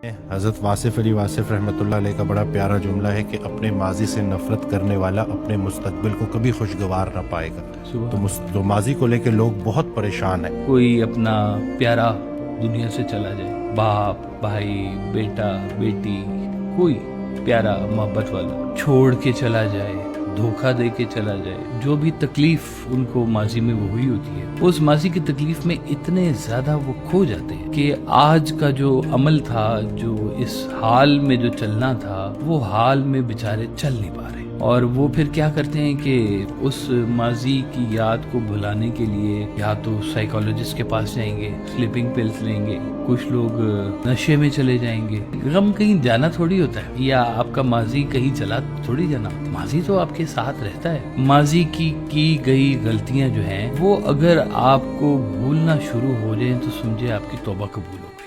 حضرت واصف علی واصف رحمۃ اللہ علیہ کا بڑا پیارا جملہ ہے کہ اپنے ماضی سے نفرت کرنے والا اپنے مستقبل کو کبھی خوشگوار نہ پائے گا۔ تو ماضی کو لے کے لوگ بہت پریشان ہیں۔ کوئی اپنا پیارا دنیا سے چلا جائے، باپ، بھائی، بیٹا، بیٹی، کوئی پیارا محبت والا چھوڑ کے چلا جائے، دھوکہ دے کے چلا جائے، جو بھی تکلیف ان کو ماضی میں وہ ہوئی ہوتی ہے، اس ماضی کی تکلیف میں اتنے زیادہ وہ کھو جاتے ہیں کہ آج کا جو عمل تھا، جو اس حال میں جو چلنا تھا، وہ حال میں بیچارے چل نہیں پا رہے، اور وہ پھر کیا کرتے ہیں کہ اس ماضی کی یاد کو بھلانے کے لیے یا تو سائیکالوجسٹ کے پاس جائیں گے، سلیپنگ پلز لیں گے، کچھ لوگ نشے میں چلے جائیں گے۔ غم کہیں جانا تھوڑی ہوتا ہے، یا آپ کا ماضی کہیں چلا تھوڑی جانا، ماضی تو آپ کے ساتھ رہتا ہے۔ ماضی کی گئی غلطیاں جو ہیں وہ اگر آپ کو بھولنا شروع ہو جائیں تو سمجھے آپ کی توبہ قبول ہو گئی۔